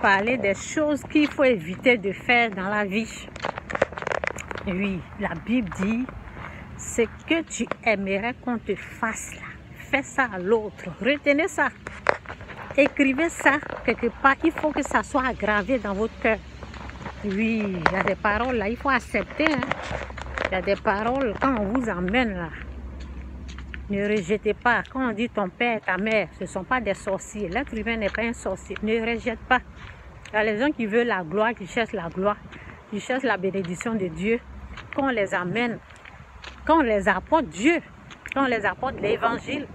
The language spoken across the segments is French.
parler des choses qu'il faut éviter de faire dans la vie. Oui, la Bible dit, ce que tu aimerais qu'on te fasse là, fais ça à l'autre. Retenez ça. Écrivez ça quelque part. Il faut que ça soit gravé dans votre cœur. Oui, il y a des paroles là, il faut accepter. Hein. Il y a des paroles, quand on vous emmène là, ne rejetez pas. Quand on dit ton père, ta mère, ce ne sont pas des sorciers. L'être humain n'est pas un sorcier. Ne rejette pas. Il y a les gens qui veulent la gloire, qui cherchent la gloire, qui cherchent la bénédiction de Dieu. Quand on les amène, quand on les apporte Dieu, quand on les apporte l'évangile,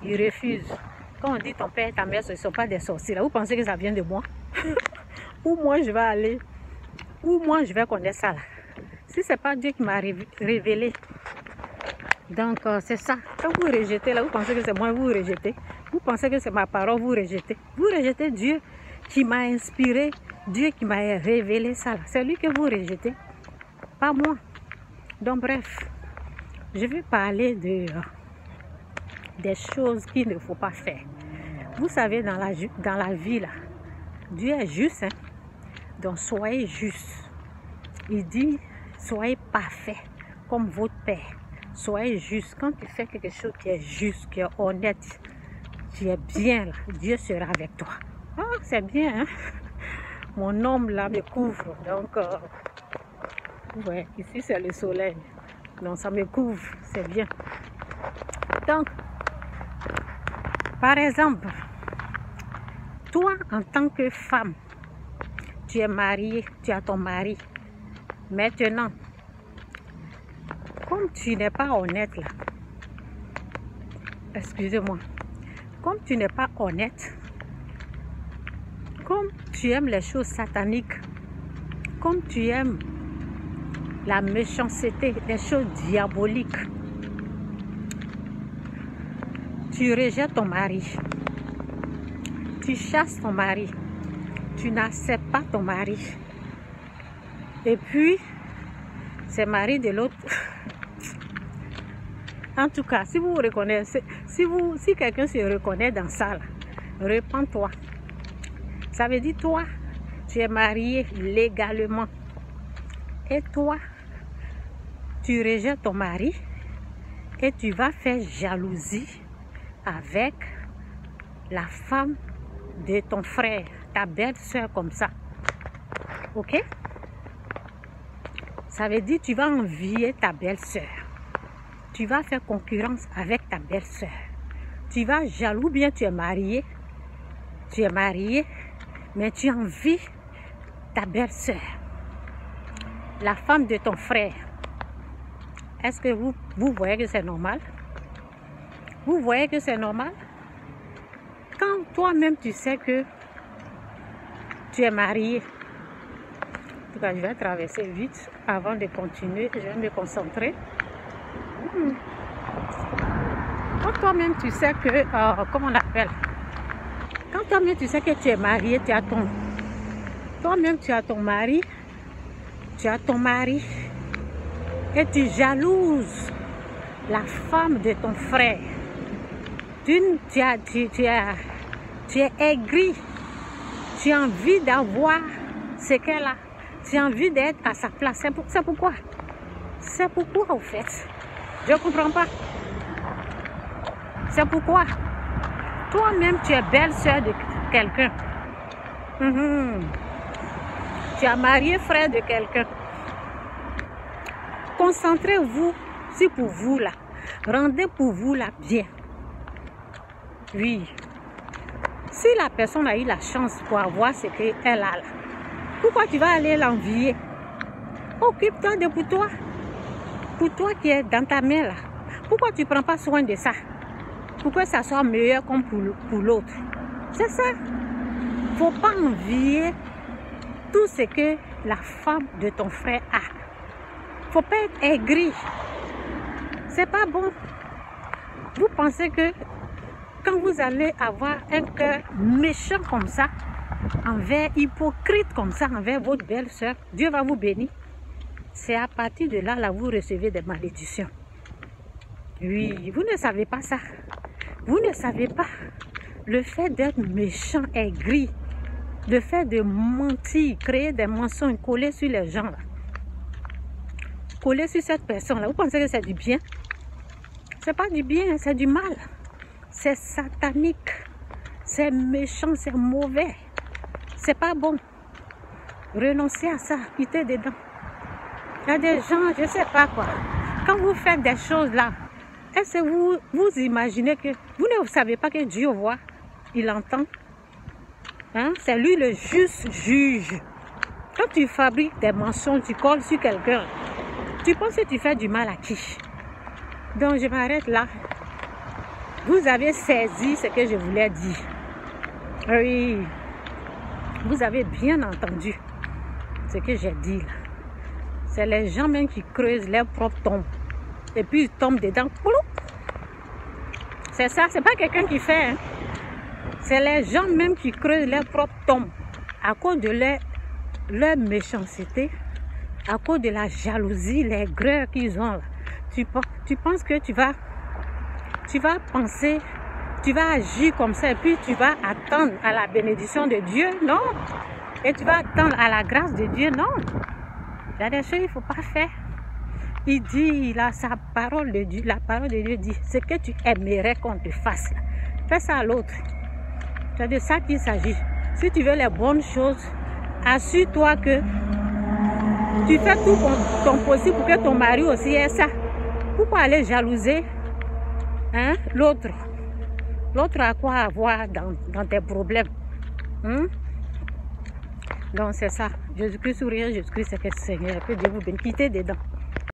ils refusent. Quand on dit ton père et ta mère, ce ne sont pas des sorciers. Là, vous pensez que ça vient de moi? Où moi je vais aller? Où moi je vais connaître ça là? Si ce n'est pas Dieu qui m'a révélé. Donc c'est ça. Quand vous rejetez là, vous pensez que c'est moi, vous rejetez. Vous pensez que c'est ma parole, vous rejetez. Vous rejetez Dieu qui m'a inspiré, Dieu qui m'a révélé ça là. C'est lui que vous rejetez, pas moi. Donc bref, je vais parler des choses qu'il ne faut pas faire. Vous savez, dans la vie là, Dieu est juste, hein? Donc soyez juste. Il dit, soyez parfait comme votre Père. Soyez juste. Quand tu fais quelque chose qui est juste, qui est honnête, qui est bien là, Dieu sera avec toi. Ah, c'est bien, hein? Mon homme là me couvre. Donc, ouais, ici c'est le soleil. Donc ça me couvre, c'est bien. Donc, par exemple, toi en tant que femme, tu es mariée, tu as ton mari. Maintenant, comme tu n'es pas honnête là, excusez-moi, comme tu n'es pas honnête, comme tu aimes les choses sataniques, comme tu aimes la méchanceté, les choses diaboliques, tu rejettes ton mari, tu chasses ton mari, tu n'acceptes pas ton mari, et puis c'est mari de l'autre. En tout cas, si vous vous reconnaissez, si quelqu'un se reconnaît dans ça, répands-toi. Ça veut dire toi, tu es marié légalement. Et toi, tu rejettes ton mari et tu vas faire jalousie avec la femme de ton frère, ta belle-sœur comme ça. Ok? Ça veut dire que tu vas envier ta belle-sœur. Tu vas faire concurrence avec ta belle-sœur. Tu vas jaloux, bien tu es marié, mais tu envies ta belle-sœur, la femme de ton frère. Est-ce que vous voyez que c'est normal? Vous voyez que c'est normal? Quand toi-même tu sais que tu es marié, en tout cas je vais traverser vite avant de continuer, je vais me concentrer. Quand toi-même tu sais que, comment on appelle? Quand toi-même tu sais que tu es marié, toi-même tu as ton mari, et tu jalouses la femme de ton frère. Tu es aigri, tu as envie d'avoir ce qu'elle a, tu as envie d'être à sa place. C'est pourquoi? C'est pourquoi au fait? Je ne comprends pas. C'est pourquoi toi-même tu es belle-sœur de quelqu'un. Tu as marié frère de quelqu'un. Concentrez-vous, si pour vous là, rendez pour vous là bien. Oui. Si la personne a eu la chance pour avoir ce qu'elle a là, pourquoi tu vas aller l'envier? Occupe-toi de pour toi. Pour toi qui est dans ta main là. Pourquoi tu ne prends pas soin de ça? Pour que ça soit meilleur comme pour l'autre. C'est ça. Il ne faut pas envier tout ce que la femme de ton frère a. Il ne faut pas être aigri. C'est pas bon. Vous pensez que quand vous allez avoir un cœur méchant comme ça, hypocrite comme ça envers votre belle-sœur, Dieu va vous bénir. C'est à partir de là, vous recevez des malédictions. Oui, vous ne savez pas ça. Vous ne savez pas. Le fait d'être méchant, aigri, Le fait de mentir, créer des mensonges, coller sur les gens là. Coller sur cette personne là. Vous pensez que c'est du bien? C'est pas du bien, c'est du mal. C'est satanique. C'est méchant, c'est mauvais. C'est pas bon. Renoncez à ça, quittez dedans. Il y a des gens, je sais pas quoi. Quand vous faites des choses là, est-ce que vous imaginez que vous ne savez pas que Dieu voit, il entend? Hein? C'est lui le juste juge. Quand tu fabriques des mensonges, tu colles sur quelqu'un, tu penses que tu fais du mal à qui? Donc je m'arrête là. Vous avez saisi ce que je voulais dire. Oui, vous avez bien entendu ce que j'ai dit là. C'est les gens même qui creusent leur propre tombe. Et puis ils tombent dedans. C'est ça, c'est pas quelqu'un qui fait. Hein. C'est les gens même qui creusent leur propre tombe. À cause de leur méchanceté, à cause de la jalousie, les greurs qu'ils ont là. Tu penses que tu vas penser, tu vas agir comme ça et puis tu vas attendre à la bénédiction de Dieu? Non. Et tu vas attendre à la grâce de Dieu? Non. Il y a des choses qu'il ne faut pas faire. Il dit, là, sa parole de Dieu, la parole de Dieu dit, ce que tu aimerais qu'on te fasse, là, fais ça à l'autre. C'est de ça qu'il s'agit. Si tu veux les bonnes choses, assure-toi que tu fais tout ton possible pour que ton mari aussi ait ça. Pourquoi aller jalouser hein, l'autre? L'autre a quoi avoir dans tes problèmes? Hein? Donc c'est ça. Jésus-Christ sourire, Jésus-Christ c'est que Seigneur. Que Dieu vous bénisse. Quittez dedans.